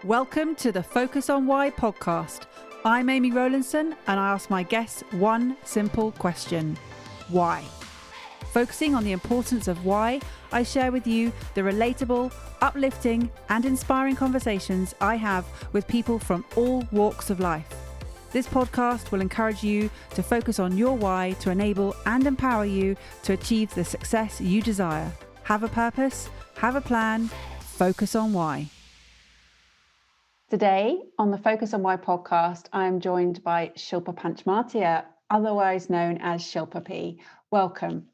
Welcome to the Focus on Why podcast. I'm Amy Rowlinson and I ask my guests one simple question. Why? Focusing on the importance of why, I share with you the relatable, uplifting and inspiring conversations I have with people from all walks of life. This podcast will encourage you to focus on your why to enable and empower you to achieve the success you desire. Have a purpose, have a plan, focus on why. Today on the Focus on Why podcast, I am joined by Shilpa Panchmatia, otherwise known as Shilpa P. Welcome.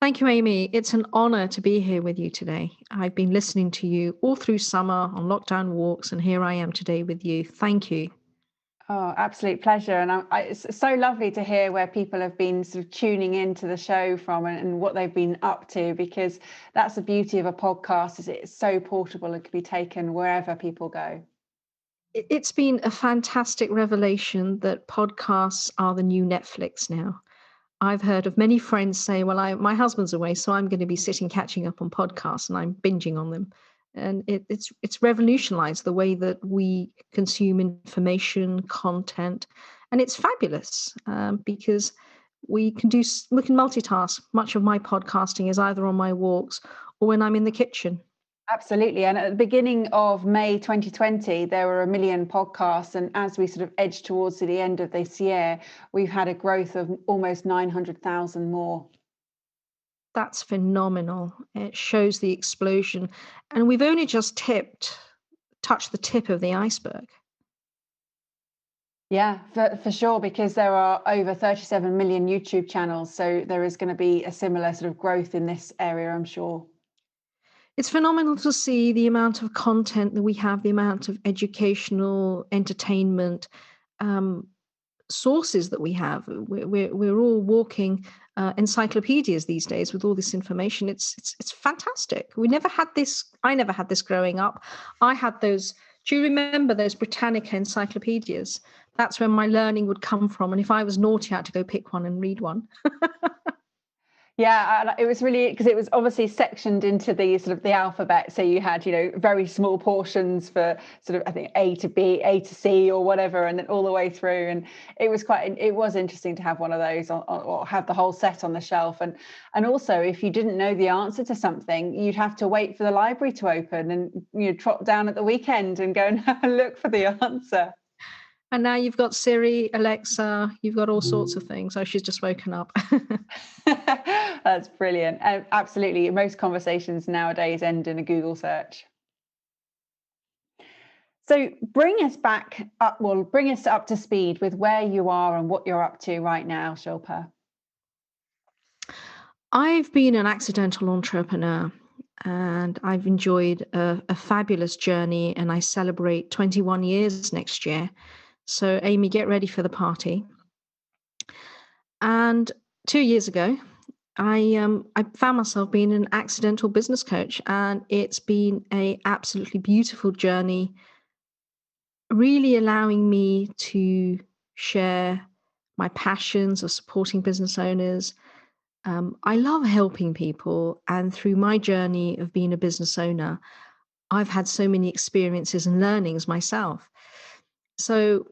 Thank you, Amy. It's an honor to be here with you today. I've been listening to you all through summer on lockdown walks, and here I am today with you. Thank you. Oh, absolute pleasure. And it's so lovely to hear where people have been sort of tuning into the show from and what they've been up to, because that's the beauty of a podcast, is it's so portable. It can be taken wherever people go. It's been a fantastic revelation that podcasts are the new Netflix now. I've heard of many friends say, well, my husband's away, so I'm going to be sitting catching up on podcasts and I'm binging on them. And it's revolutionized the way that we consume information, content, and it's fabulous because we can multitask. Much of my podcasting is either on my walks or when I'm in the kitchen. Absolutely. And at the beginning of May 2020, there were 1 million podcasts. And as we sort of edge towards the end of this year, we've had a growth of almost 900,000 more. That's phenomenal. It shows the explosion. And we've only just touched the tip of the iceberg. Yeah, for sure, because there are over 37 million YouTube channels. So there is going to be a similar sort of growth in this area, I'm sure. It's phenomenal to see the amount of content that we have, the amount of educational, entertainment sources that we have. We're all walking encyclopedias these days with all this information. It's fantastic. We never had this. I never had this growing up. I had those. Do you remember those Britannica encyclopedias? That's where my learning would come from. And if I was naughty, I had to go pick one and read one. Yeah, it was really, because it was obviously sectioned into the sort of the alphabet. So you had, very small portions for sort of, I think, A to B, A to C or whatever, and then all the way through. And it was interesting to have one of those or have the whole set on the shelf. And also, if you didn't know the answer to something, you'd have to wait for the library to open and trot down at the weekend and go and have a look for the answer. And now you've got Siri, Alexa, you've got all sorts of things. Oh, she's just woken up. That's brilliant. Absolutely. Most conversations nowadays end in a Google search. So bring us up to speed with where you are and what you're up to right now, Shilpa. I've been an accidental entrepreneur and I've enjoyed a fabulous journey, and I celebrate 21 years next year. So, Amy, get ready for the party. And 2 years ago, I found myself being an accidental business coach, and it's been an absolutely beautiful journey, really allowing me to share my passions of supporting business owners. I love helping people, and through my journey of being a business owner, I've had so many experiences and learnings myself. So,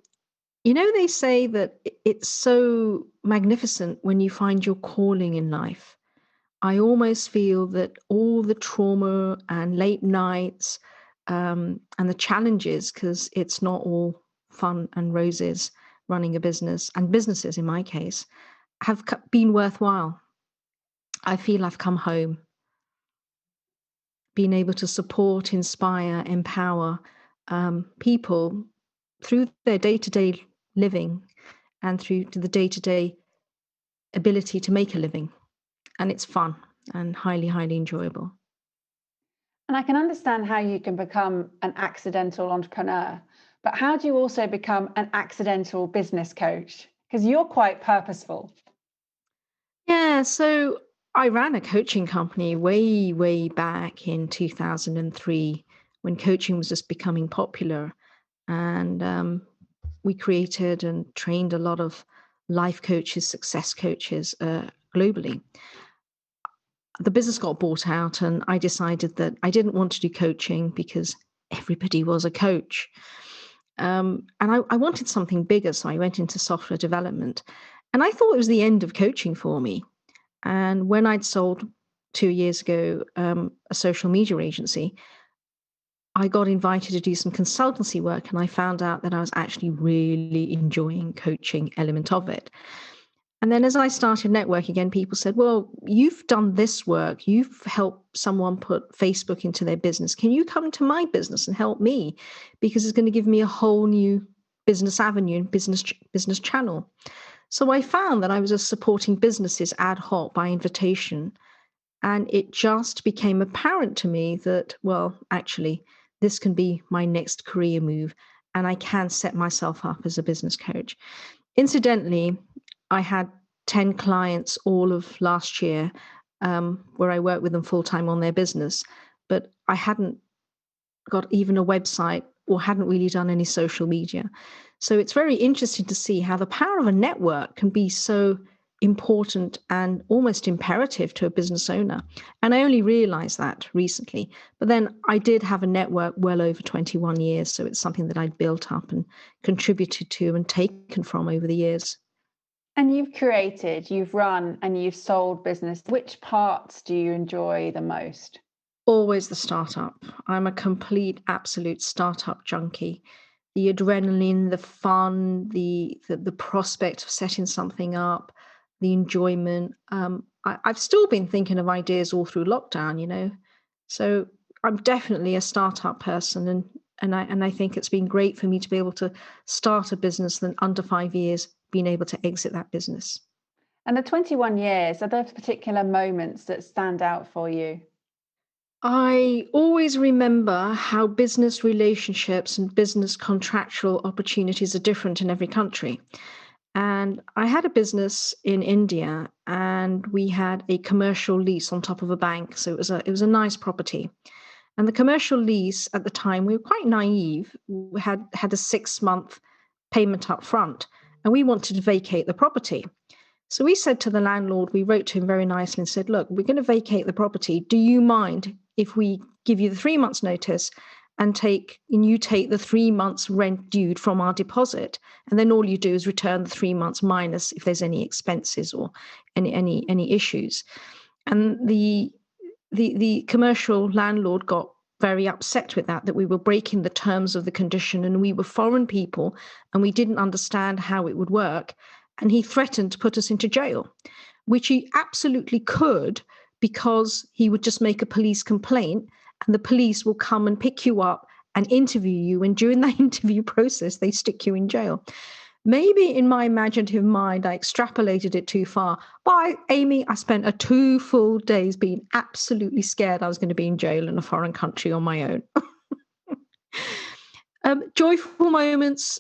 they say that it's so magnificent when you find your calling in life. I almost feel that all the trauma and late nights and the challenges, because it's not all fun and roses running a business, and businesses in my case, have been worthwhile. I feel I've come home, being able to support, inspire, empower people through their day-to-day living and through to the day-to-day ability to make a living. And it's fun and highly, highly enjoyable. And I can understand how you can become an accidental entrepreneur, but how do you also become an accidental business coach? Because you're quite purposeful. Yeah, so I ran a coaching company way, way back in 2003 when coaching was just becoming popular. And we created and trained a lot of life coaches, success coaches globally. The business got bought out, and I decided that I didn't want to do coaching because everybody was a coach. And I wanted something bigger, so I went into software development. And I thought it was the end of coaching for me. And when I'd sold 2 years ago a social media agency, I got invited to do some consultancy work, and I found out that I was actually really enjoying coaching element of it. And then as I started networking again, people said, well, you've done this work. You've helped someone put Facebook into their business. Can you come to my business and help me? Because it's going to give me a whole new business avenue and business channel. So I found that I was just supporting businesses ad hoc by invitation. And it just became apparent to me that, well, actually, this can be my next career move, and I can set myself up as a business coach. Incidentally, I had 10 clients all of last year where I worked with them full time on their business, but I hadn't got even a website or hadn't really done any social media. So it's very interesting to see how the power of a network can be so important and almost imperative to a business owner. And I only realized that recently. But then I did have a network well over 21 years. So it's something that I'd built up and contributed to and taken from over the years. And you've run and you've sold business. Which parts do you enjoy the most? Always the startup. I'm a complete, absolute startup junkie. The adrenaline, the fun, the prospect of setting something up, the enjoyment. I've still been thinking of ideas all through lockdown. So I'm definitely a startup person, and I think it's been great for me to be able to start a business and under 5 years being able to exit that business. And the 21 years, are there particular moments that stand out for you? I always remember how business relationships and business contractual opportunities are different in every country. And I had a business in India, and we had a commercial lease on top of a bank. So it was a nice property. And the commercial lease at the time, we were quite naive. We had a 6-month payment up front, and we wanted to vacate the property. So we said to the landlord, we wrote to him very nicely and said, look, we're going to vacate the property. Do you mind if we give you the 3 months notice and you take the 3 months rent due from our deposit? And then all you do is return the 3 months minus if there's any expenses or any issues. And the commercial landlord got very upset with that we were breaking the terms of the condition, and we were foreign people and we didn't understand how it would work. And he threatened to put us into jail, which he absolutely could, because he would just make a police complaint and the police will come and pick you up and interview you. And during that interview process, they stick you in jail. Maybe in my imaginative mind, I extrapolated it too far. But Amy, I spent 2 full days being absolutely scared I was going to be in jail in a foreign country on my own. Joyful moments,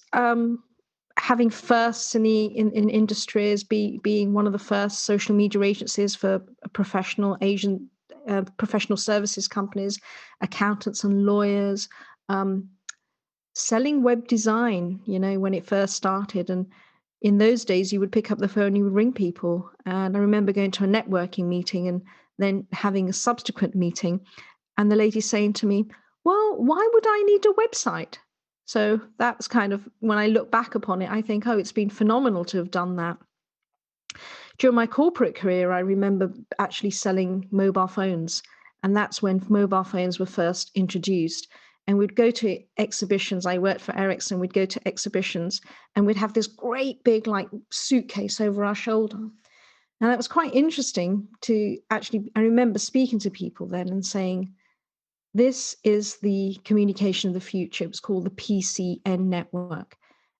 having firsts in industries, being one of the first social media agencies for professional services companies, accountants and lawyers, selling web design, when it first started. And in those days, you would pick up the phone, you would ring people. And I remember going to a networking meeting and then having a subsequent meeting, and the lady saying to me, well, why would I need a website? So that's kind of, when I look back upon it, I think, it's been phenomenal to have done that. During my corporate career, I remember actually selling mobile phones. And that's when mobile phones were first introduced. And we'd go to exhibitions. I worked for Ericsson. We'd go to exhibitions and we'd have this great big suitcase over our shoulder. And that was quite interesting to actually, I remember speaking to people then and saying, this is the communication of the future. It was called the PCN network.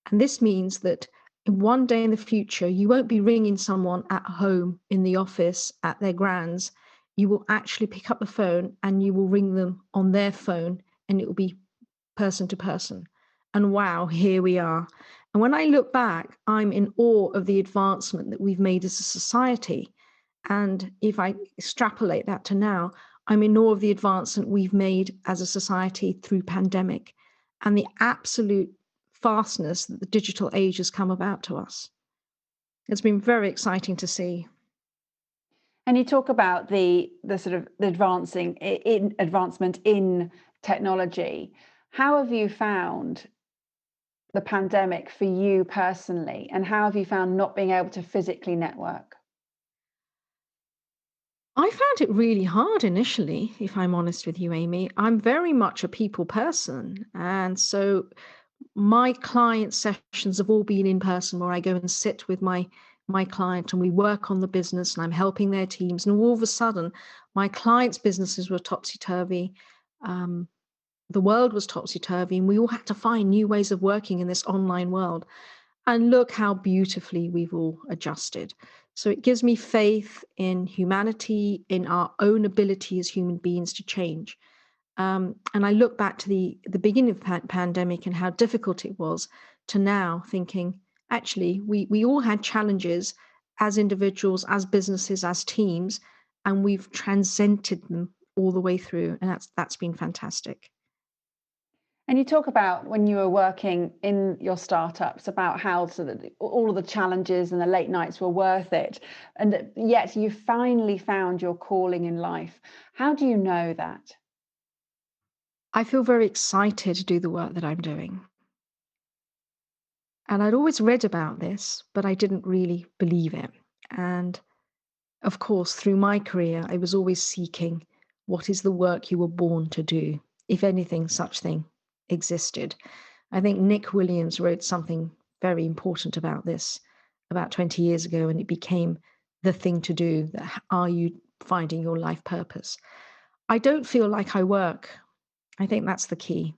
And this means that one day in the future, you won't be ringing someone at home, in the office, at their grands. You will actually pick up the phone and you will ring them on their phone, and it will be person to person. And wow, here we are. And when I look back, I'm in awe of the advancement that we've made as a society. And if I extrapolate that to now, I'm in awe of the advancement we've made as a society through pandemic and the absolute fastness that the digital age has come about to us. It's been very exciting to see. And you talk about the sort of the advancement in technology. How have you found the pandemic for you personally, and how have you found not being able to physically network? I found it really hard initially, if I'm honest with you, Amy. I'm very much a people person. And so my client sessions have all been in person where I go and sit with my client and we work on the business and I'm helping their teams. And all of a sudden, my clients' businesses were topsy-turvy. Um, the world was topsy-turvy, and we all had to find new ways of working in this online world. And look how beautifully we've all adjusted. So it gives me faith in humanity, in our own ability as human beings to change. And I look back to the beginning of the pandemic and how difficult it was to now thinking, actually, we all had challenges as individuals, as businesses, as teams, and we've transcended them all the way through. And that's been fantastic. And you talk about when you were working in your startups about how sort of all of the challenges and the late nights were worth it, and yet you finally found your calling in life. How do you know that? I feel very excited to do the work that I'm doing. And I'd always read about this, but I didn't really believe it. And of course, through my career, I was always seeking what is the work you were born to do, if anything, such thing existed. I think Nick Williams wrote something very important about this about 20 years ago, and it became the thing to do. Are you finding your life purpose? I don't feel like I work. I think that's the key.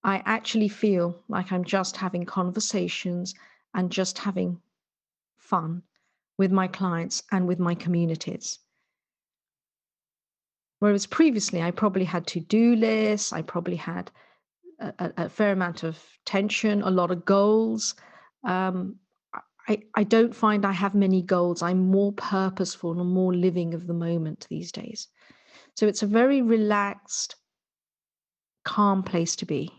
I actually feel like I'm just having conversations and just having fun with my clients and with my communities. Whereas previously, I probably had to-do lists, I probably had a fair amount of tension, a lot of goals. Um, I don't find I have many goals. I'm more purposeful and more living of the moment these days. So it's a very relaxed, calm place to be.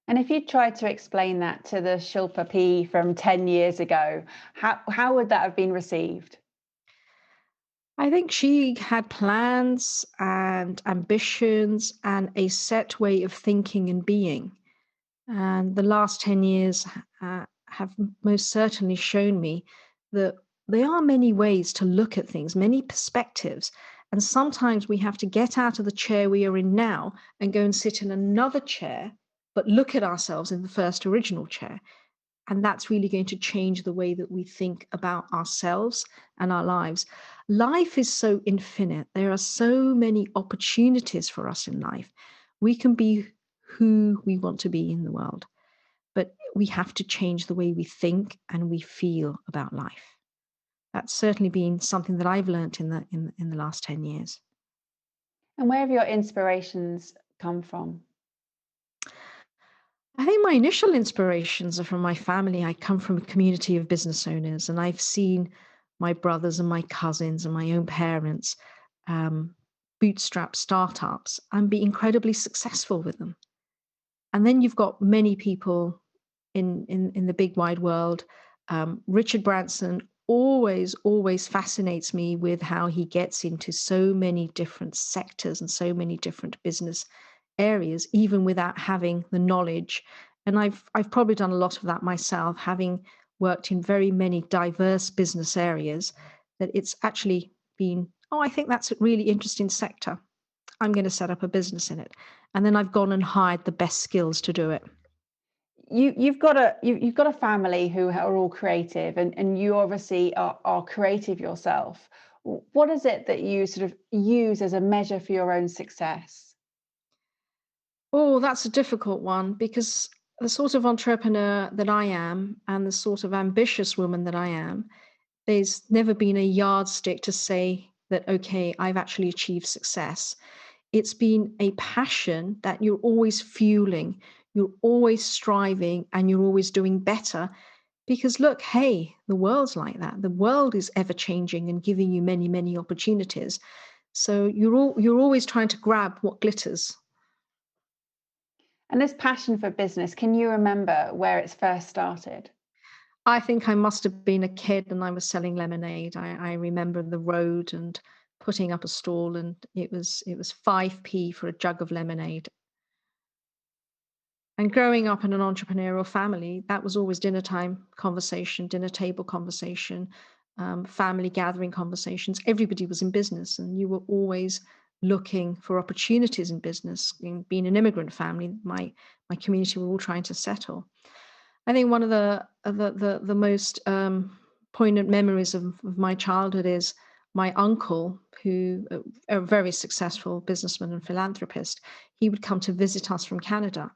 And if you tried to explain that to the Shilpa P from 10 years ago, how would that have been received? I think she had plans and ambitions and a set way of thinking and being. And the last 10 years have most certainly shown me that there are many ways to look at things, many perspectives. And sometimes we have to get out of the chair we are in now and go and sit in another chair, but look at ourselves in the first original chair. And that's really going to change the way that we think about ourselves and our lives. Life is so infinite. There are so many opportunities for us in life. We can be who we want to be in the world, but we have to change the way we think and we feel about life. That's certainly been something that I've learned in the last 10 years. And where have your inspirations come from? I think my initial inspirations are from my family. I come from a community of business owners, and I've seen my brothers and my cousins and my own parents um, bootstrap startups and be incredibly successful with them. And then you've got many people in the big wide world. Richard Branson always fascinates me with how he gets into so many different sectors and so many different business areas, even without having the knowledge. And I've probably done a lot of that myself, having worked in very many diverse business areas, that it's actually been, oh, I think that's a really interesting sector. I'm going to set up a business in it. And then I've gone and hired the best skills to do it. You've got a family who are all creative, and you obviously are creative yourself. What is it that you sort of use as a measure for your own success? Oh, that's a difficult one because the sort of entrepreneur that I am and the sort of ambitious woman that I am, there's never been a yardstick to say that, okay, I've actually achieved success. It's been a passion that you're always fueling, you're always striving, and you're always doing better. Because look, hey, the world's like that. The world is ever changing and giving you many, many opportunities. So you're always trying to grab what glitters. And this passion for business, can you remember where it's first started? I think I must have been a kid and I was selling lemonade. I remember the road and putting up a stall, and it was 5p for a jug of lemonade. And growing up in an entrepreneurial family, that was always dinner time conversation, dinner table conversation, family gathering conversations. Everybody was in business, and you were always looking for opportunities in business. Being an immigrant family, my community were all trying to settle. I think one of the most poignant memories of my childhood is my uncle, who a very successful businessman and philanthropist. He would come to visit us from Canada,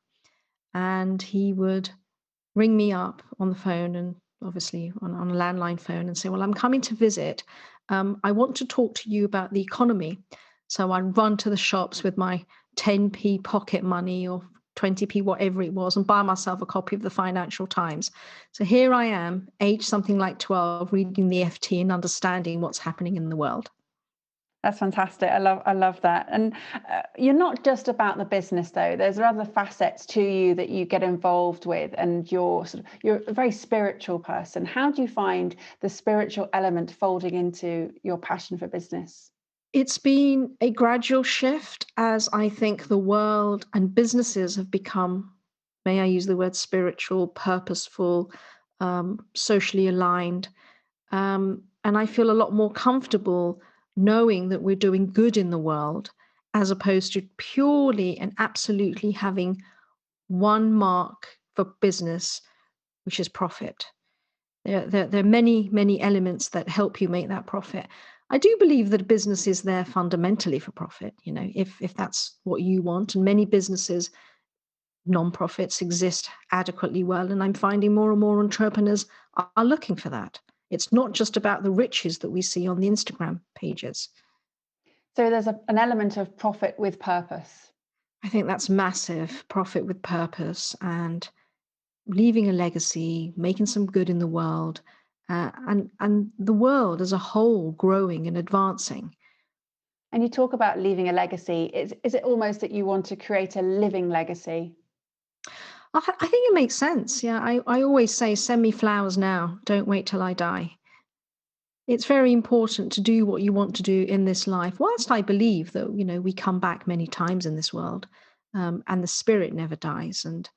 and he would ring me up on the phone and obviously on a landline phone and say, "Well, I'm coming to visit. I want to talk to you about the economy." So I'd run to the shops with my 10p pocket money or 20p, whatever it was, and buy myself a copy of the Financial Times. So here I am, age something like 12, reading the FT and understanding what's happening in the world. That's fantastic. I love that. And you're not just about the business, though. There's other facets to you that you get involved with, and you're a very spiritual person. How do you find the spiritual element folding into your passion for business? It's been a gradual shift as I think the world and businesses have become, may I use the word spiritual, purposeful, socially aligned. And I feel a lot more comfortable knowing that we're doing good in the world as opposed to purely and absolutely having one mark for business, which is profit. There are many, many elements that help you make that profit. I do believe that business is there fundamentally for profit, if that's what you want. And many businesses, non-profits, exist adequately well. And I'm finding more and more entrepreneurs are looking for that. It's not just about the riches that we see on the Instagram pages. So there's an element of profit with purpose. I think that's massive, profit with purpose and leaving a legacy, making some good in the world, and the world as a whole growing and advancing. And you talk about leaving a legacy. Is it almost that you want to create a living legacy? I think it makes sense. Yeah, I always say, send me flowers now. Don't wait till I die. It's very important to do what you want to do in this life. Whilst I believe that, we come back many times in this world, and the spirit never dies. And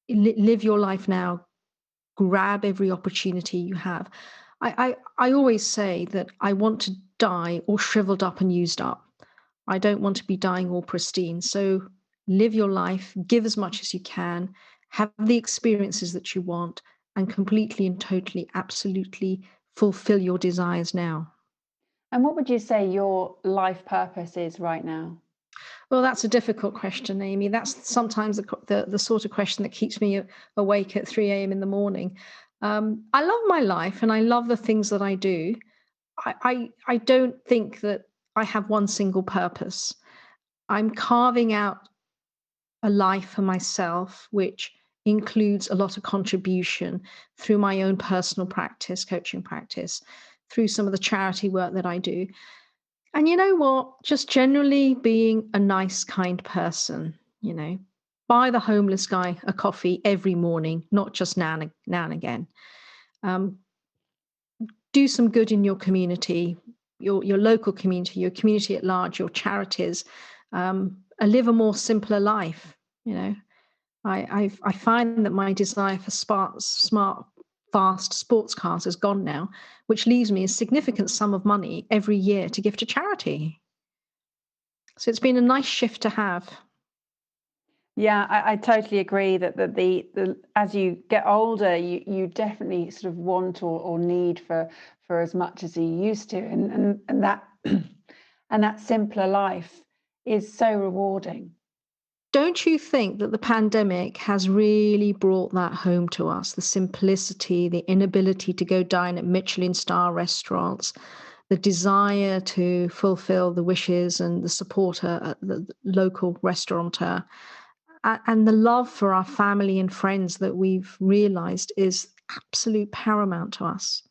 live your life now. Grab every opportunity you have. I always say that I want to die all shriveled up and used up. I don't want to be dying all pristine. So live your life, give as much as you can, have the experiences that you want, and completely and totally, absolutely fulfill your desires now. And what would you say your life purpose is right now? Well, that's a difficult question, Amy. That's sometimes the sort of question that keeps me awake at 3 a.m. in the morning. I love my life and I love the things that I do. I don't think that I have one single purpose. I'm carving out a life for myself, which includes a lot of contribution through my own personal practice, coaching practice, through some of the charity work that I do. And you know what? Just generally being a nice, kind person, buy the homeless guy a coffee every morning, not just now and again. Um, do some good in your community, your local community, your community at large, your charities, and live a more simpler life. I find that my desire for smart, fast sports cars is gone now, which leaves me a significant sum of money every year to give to charity. So it's been a nice shift to have. Yeah, I totally agree that the as you get older, you definitely sort of want or need for as much as you used to, and that and that simpler life is so rewarding. Don't you think that the pandemic has really brought that home to us? The simplicity, the inability to go dine at Michelin star restaurants, the desire to fulfill the wishes and the support the local restaurateur, and the love for our family and friends that we've realized is absolute paramount to us.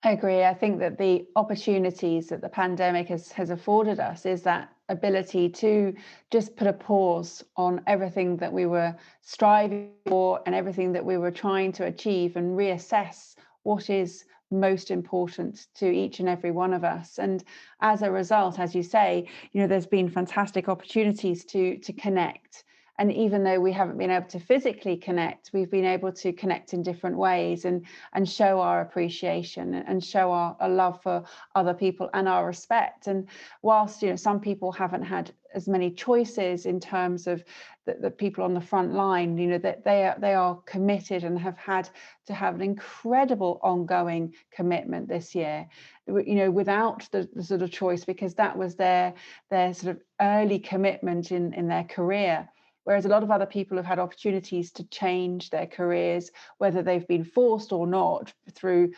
I agree. I think that the opportunities that the pandemic has afforded us is that ability to just put a pause on everything that we were striving for and everything that we were trying to achieve and reassess what is most important to each and every one of us. And as a result, as you say, there's been fantastic opportunities to connect And even though we haven't been able to physically connect, we've been able to connect in different ways and show our appreciation and show our love for other people and our respect. And whilst, some people haven't had as many choices in terms of the people on the front line, that they are committed and have had to have an incredible ongoing commitment this year, without the sort of choice, because that was their sort of early commitment in their career. Whereas a lot of other people have had opportunities to change their careers, whether they've been forced or not, through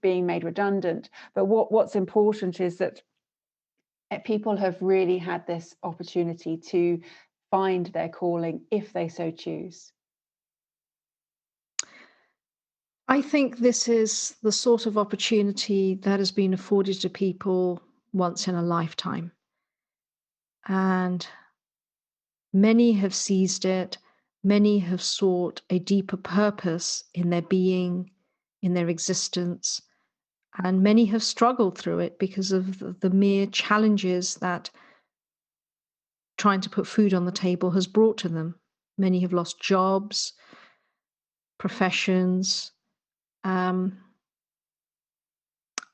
being made redundant. But what's important is that people have really had this opportunity to find their calling if they so choose. I think this is the sort of opportunity that has been afforded to people once in a lifetime. And many have seized it. Many have sought a deeper purpose in their being, in their existence. And many have struggled through it because of the mere challenges that trying to put food on the table has brought to them. Many have lost jobs, professions.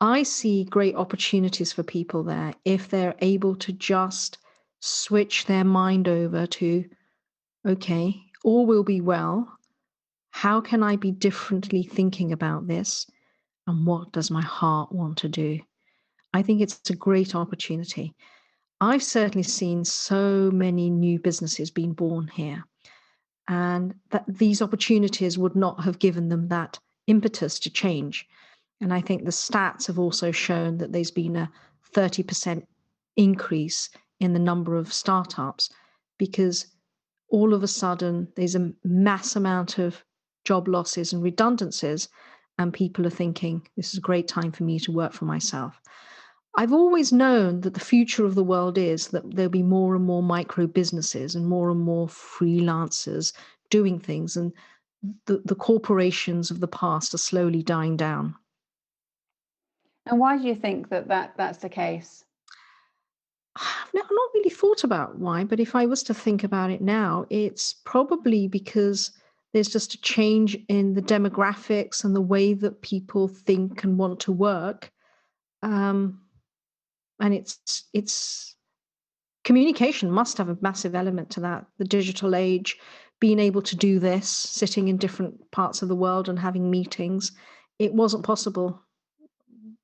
I see great opportunities for people there if they're able to just switch their mind over to, okay, all will be well. How can I be differently thinking about this? And what does my heart want to do? I think it's a great opportunity. I've certainly seen so many new businesses being born here, and that these opportunities would not have given them that impetus to change. And I think the stats have also shown that there's been a 30% increase in the number of startups, because all of a sudden there's a mass amount of job losses and redundancies, and people are thinking, this is a great time for me to work for myself. I've always known that the future of the world is that there'll be more and more micro businesses and more freelancers doing things, and the corporations of the past are slowly dying down. And why do you think that's the case? I've not really thought about why, but if I was to think about it now, it's probably because there's just a change in the demographics and the way that people think and want to work. Um, and it's communication must have a massive element to that. The digital age, being able to do this, sitting in different parts of the world and having meetings, it wasn't possible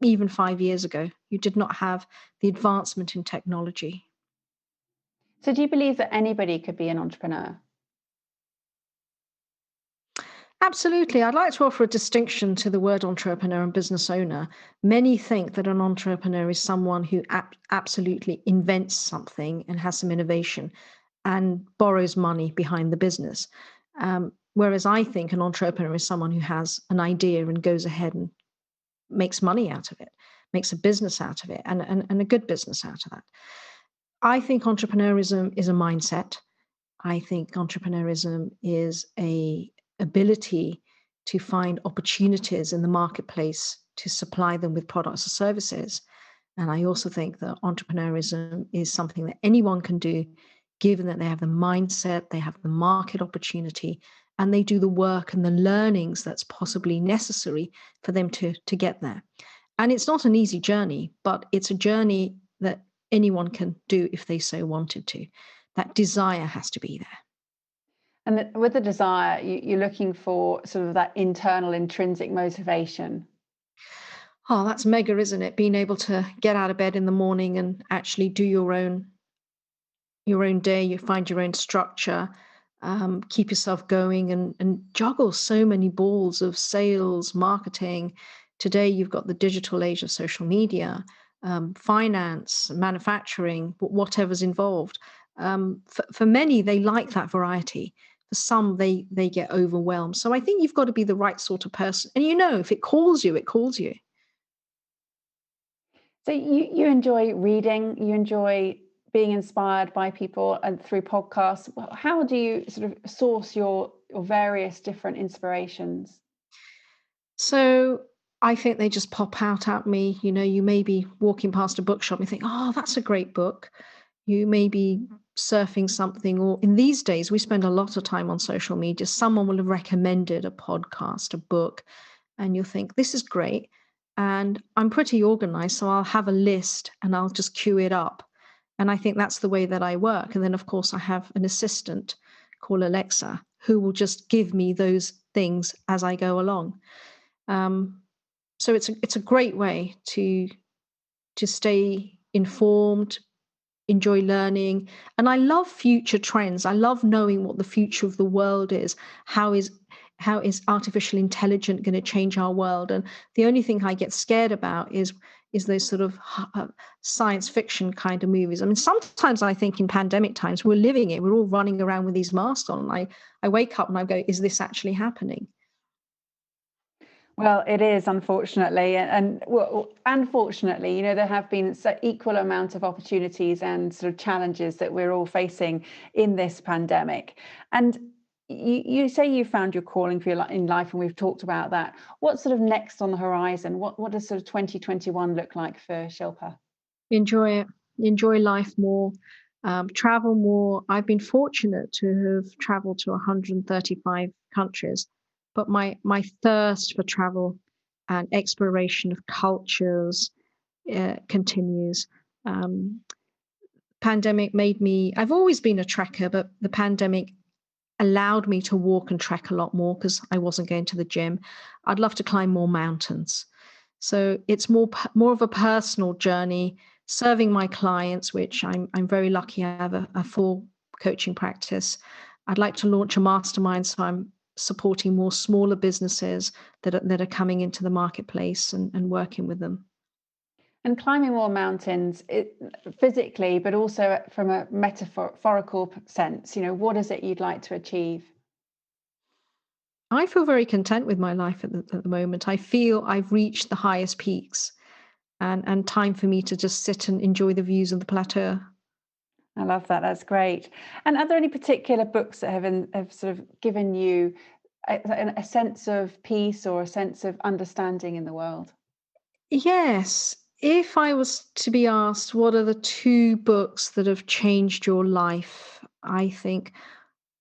even 5 years ago. You did not have the advancement in technology. So do you believe that anybody could be an entrepreneur? Absolutely. I'd like to offer a distinction to the word entrepreneur and business owner. Many think that an entrepreneur is someone who absolutely invents something and has some innovation and borrows money behind the business. Whereas I think an entrepreneur is someone who has an idea and goes ahead and makes money out of it, makes a business out of it, and a good business out of that. I think entrepreneurism is a mindset. I think entrepreneurism is a ability to find opportunities in the marketplace to supply them with products or services. And I also think that entrepreneurism is something that anyone can do, given that they have the mindset, they have the market opportunity, and they do the work and the learnings that's possibly necessary for them to get there. And it's not an easy journey, but it's a journey that anyone can do if they so wanted to. That desire has to be there. And with the desire, you're looking for sort of that internal intrinsic motivation. Oh, that's mega, isn't it? Being able to get out of bed in the morning and actually do your own day, you find your own structure, keep yourself going, and juggle so many balls of sales, marketing. Today, you've got the digital age of social media, finance, manufacturing, whatever's involved. For many, they like that variety. For some, they get overwhelmed. So I think you've got to be the right sort of person. And if it calls you, it calls you. So you enjoy reading, you enjoy being inspired by people and through podcasts. How do you sort of source your various different inspirations? So I think they just pop out at me. You may be walking past a bookshop and think, oh, that's a great book. You may be surfing something, or in these days, we spend a lot of time on social media. Someone will have recommended a podcast, a book, and you'll think, this is great. And I'm pretty organized, so I'll have a list and I'll just queue it up. And I think that's the way that I work. And then, of course, I have an assistant called Alexa who will just give me those things as I go along. So it's a great way to stay informed, enjoy learning. And I love future trends. I love knowing what the future of the world is. How is artificial intelligence going to change our world? And the only thing I get scared about is those sort of science fiction kind of movies. I mean, sometimes I think in pandemic times, we're living it. We're all running around with these masks on. I wake up and I go, is this actually happening? Well, it is, unfortunately, and unfortunately, there have been equal amount of opportunities and sort of challenges that we're all facing in this pandemic. And you say you found your calling for in life, and we've talked about that. What's sort of next on the horizon? What does sort of 2021 look like for Shilpa? Enjoy it. Enjoy life more. Travel more. I've been fortunate to have traveled to 135 countries. But my thirst for travel and exploration of cultures continues. Pandemic made me, I've always been a trekker, but the pandemic allowed me to walk and trek a lot more because I wasn't going to the gym. I'd love to climb more mountains. So it's more of a personal journey, serving my clients, which I'm very lucky I have a full coaching practice. I'd like to launch a mastermind, so I'm supporting more smaller businesses that are coming into the marketplace and working with them. And climbing more mountains, physically, but also from a metaphorical sense, what is it you'd like to achieve? I feel very content with my life at the moment. I feel I've reached the highest peaks, and time for me to just sit and enjoy the views of the plateau. I love that. That's great. And are there any particular books that have sort of given you a sense of peace or a sense of understanding in the world? Yes. If I was to be asked, what are the 2 books that have changed your life? I think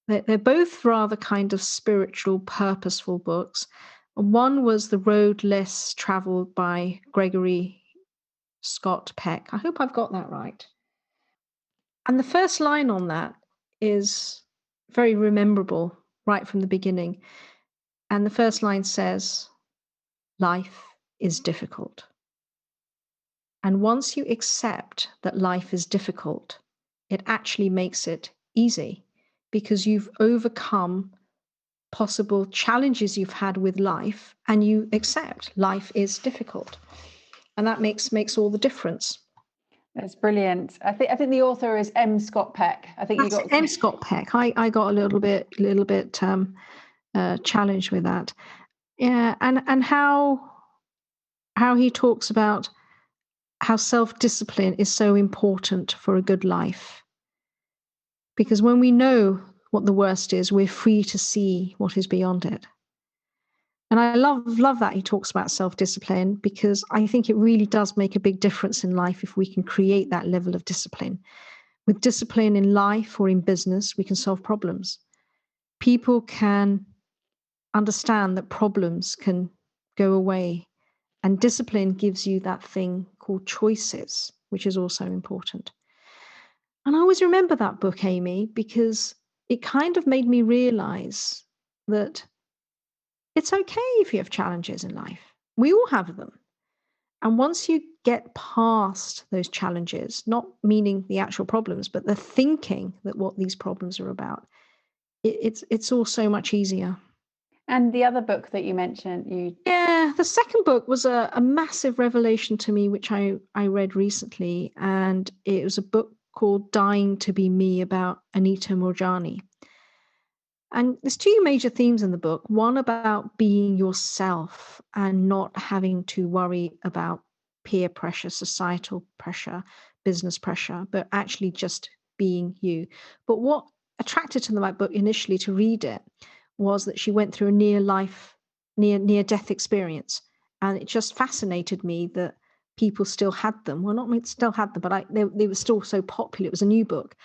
they're both rather kind of spiritual, purposeful books. One was The Road Less Traveled by Gregory Scott Peck. I hope I've got that right. And the first line on that is very rememberable right from the beginning. And the first line says, life is difficult. And once you accept that life is difficult, it actually makes it easy because you've overcome possible challenges you've had with life and you accept life is difficult. And that makes all the difference. That's brilliant. I think the author is M. Scott Peck. I think That's you got M. Scott Peck. I got a little bit challenged with that. Yeah, and how he talks about how self-discipline is so important for a good life. Because when we know what the worst is, we're free to see what is beyond it. And I love that he talks about self-discipline, because I think it really does make a big difference in life if we can create that level of discipline. With discipline in life or in business, we can solve problems. People can understand that problems can go away. And discipline gives you that thing called choices, which is also important. And I always remember that book, Amy, because it kind of made me realize that it's okay if you have challenges in life. We all have them. And once you get past those challenges, not meaning the actual problems, but the thinking that what these problems are about, it's all so much easier. And the other book that you mentioned, Yeah, the second book was a massive revelation to me, which I read recently. And it was a book called Dying to Be Me about Anita Moorjani. And there's 2 major themes in the book. One about being yourself and not having to worry about peer pressure, societal pressure, business pressure, but actually just being you. But what attracted to my book initially to read it was that she went through a near-death experience. And it just fascinated me that people still had them. Well, not still had them, but they were still so popular. It was a new book.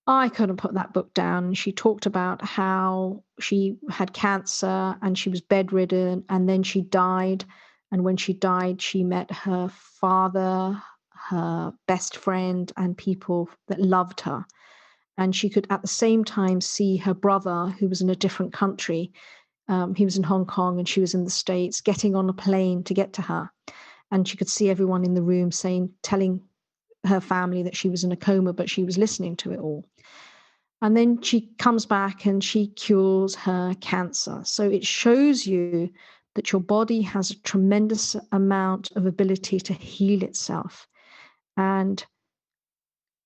I couldn't put that book down. She talked about how she had cancer and she was bedridden, and then she died. And when she died, she met her father, her best friend, and people that loved her. And she could at the same time see her brother, who was in a different country. He was in Hong Kong and she was in the States, getting on a plane to get to her. And she could see everyone in the room telling her family that she was in a coma, but she was listening to it all. And then she comes back and she cures her cancer. So it shows you that your body has a tremendous amount of ability to heal itself. And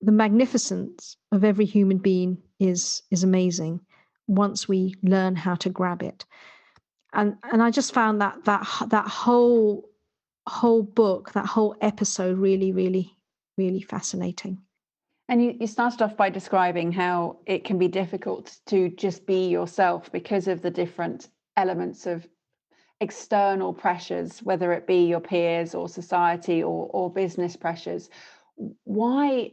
the magnificence of every human being is amazing once we learn how to grab it. And I just found that whole book, that whole episode really, really, really fascinating. And you started off by describing how it can be difficult to just be yourself because of the different elements of external pressures, whether it be your peers or society or business pressures. Why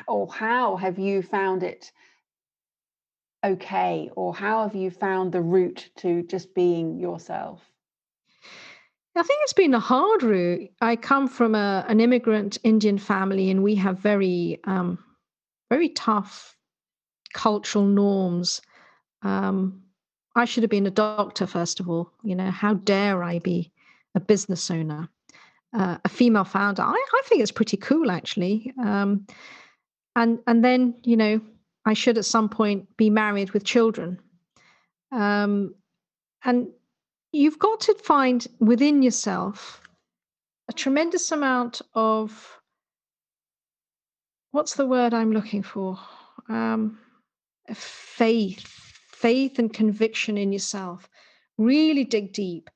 or how have you found it okay? Or how have you found the route to just being yourself? I think it's been a hard route. I come from an immigrant Indian family, and we have very tough cultural norms. Um, I should have been a doctor, first of all. How dare I be a business owner, a female founder? I think it's pretty cool, actually. And then, I should at some point be married with children. Um, and you've got to find within yourself a tremendous amount of, what's the word I'm looking for? Um, faith and conviction in yourself. Really dig deep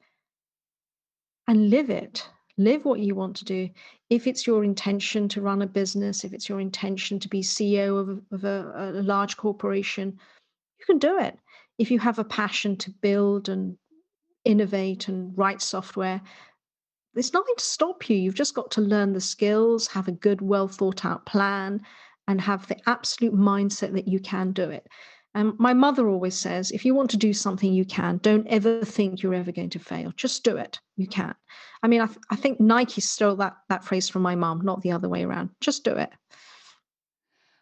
and live it. Live what you want to do. If it's your intention to run a business, if it's your intention to be CEO of a large corporation, you can do it. If you have a passion to build and innovate and write software, there's nothing to stop you. You've just got to learn the skills, have a good, well thought out plan, and have the absolute mindset that you can do it. And my mother always says, if you want to do something, you can. Don't ever think you're ever going to fail. Just do it. You can. I mean, I think Nike stole that phrase from my mom, not the other way around. Just do it.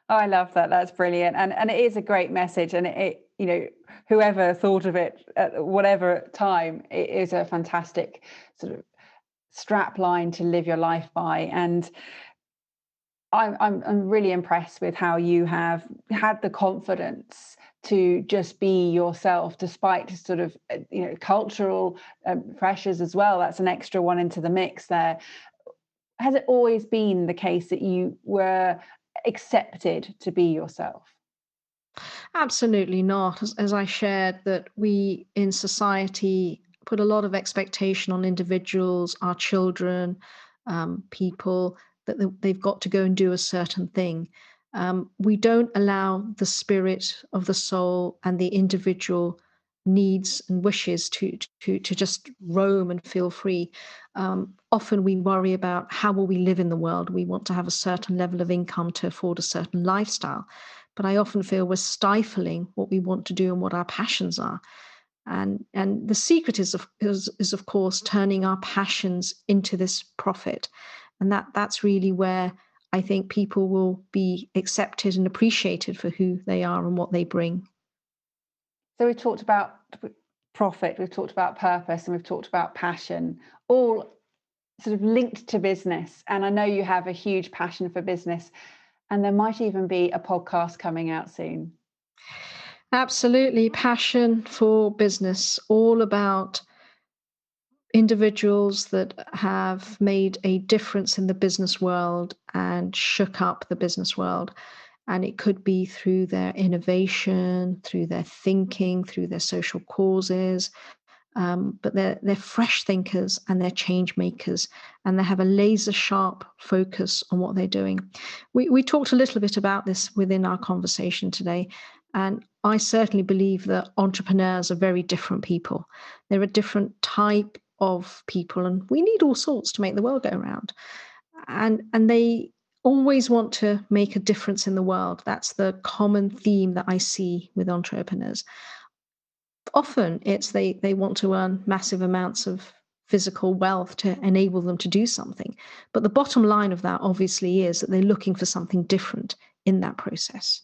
Oh, I love that. That's brilliant. And it is a great message. And whoever thought of it at whatever time, it is a fantastic sort of strap line to live your life by. And I'm really impressed with how you have had the confidence to just be yourself, despite sort of cultural pressures as well. That's an extra one into the mix there. Has it always been the case that you were accepted to be yourself? Absolutely not. As I shared, that we in society put a lot of expectation on individuals, our children, people, that they've got to go and do a certain thing. We don't allow the spirit of the soul and the individual needs and wishes to just roam and feel free. Often we worry about how will we live in the world. We want to have a certain level of income to afford a certain lifestyle. But I often feel we're stifling what we want to do and what our passions are. And the secret is of course turning our passions into this profit. And that's really where I think people will be accepted and appreciated for who they are and what they bring. So we've talked about profit, we've talked about purpose, and we've talked about passion, all sort of linked to business. And I know you have a huge passion for business, and there might even be a podcast coming out soon. Absolutely. Passion for business, all about individuals that have made a difference in the business world and shook up the business world. And it could be through their innovation, through their thinking, through their social causes. But they're fresh thinkers and they're change makers, and they have a laser sharp focus on what they're doing. We talked a little bit about this within our conversation today, and I certainly believe that entrepreneurs are very different people. They're a different type of people, and we need all sorts to make the world go round. And they always want to make a difference in the world. That's the common theme that I see with entrepreneurs. Often it's they want to earn massive amounts of physical wealth to enable them to do something. But the bottom line of that obviously is that they're looking for something different in that process.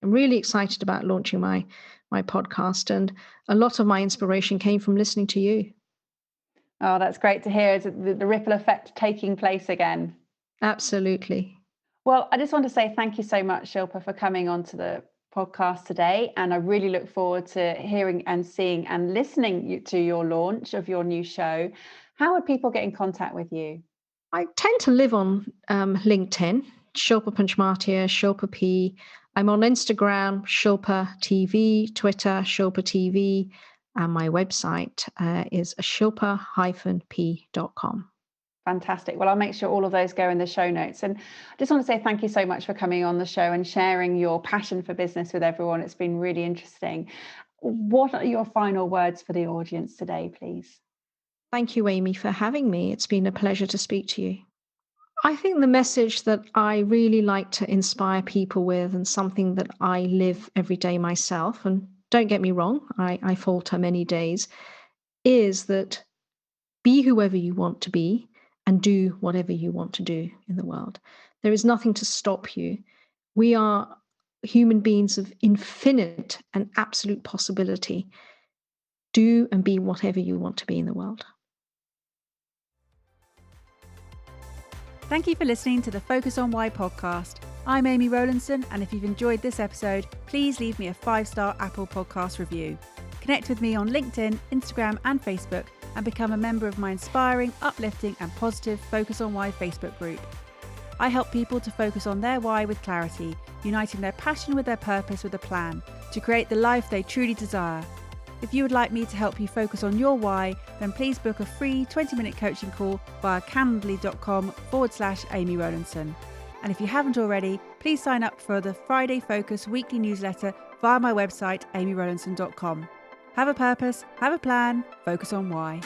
I'm really excited about launching my podcast, and a lot of my inspiration came from listening to you. Oh, that's great to hear. Is the ripple effect taking place again? Absolutely. Well, I just want to say thank you so much, Shilpa, for coming onto the podcast today. And I really look forward to hearing and seeing and listening to your launch of your new show. How would people get in contact with you? I tend to live on LinkedIn, Shilpa Panchmatia, Shilpa P. I'm on Instagram, Shilpa TV, Twitter, Shilpa TV, and my website is shilpa-p.com. Fantastic. Well, I'll make sure all of those go in the show notes. And I just want to say thank you so much for coming on the show and sharing your passion for business with everyone. It's been really interesting. What are your final words for the audience today, please? Thank you, Amy, for having me. It's been a pleasure to speak to you. I think the message that I really like to inspire people with, and something that I live every day myself, and don't get me wrong, I falter many days, is that be whoever you want to be and do whatever you want to do in the world. There is nothing to stop you. We are human beings of infinite and absolute possibility. Do and be whatever you want to be in the world. Thank you for listening to the Focus on Why podcast. I'm Amy Rowlinson, and if you've enjoyed this episode, please leave me a 5-star Apple Podcast review. Connect with me on LinkedIn, Instagram, and Facebook, and become a member of my inspiring, uplifting, and positive Focus on Why Facebook group. I help people to focus on their why with clarity, uniting their passion with their purpose with a plan to create the life they truly desire. If you would like me to help you focus on your why, then please book a free 20-minute coaching call via calendly.com/Amy Rowlinson. And if you haven't already, please sign up for the Friday Focus weekly newsletter via my website, amyrowlinson.com. Have a purpose, have a plan, focus on why.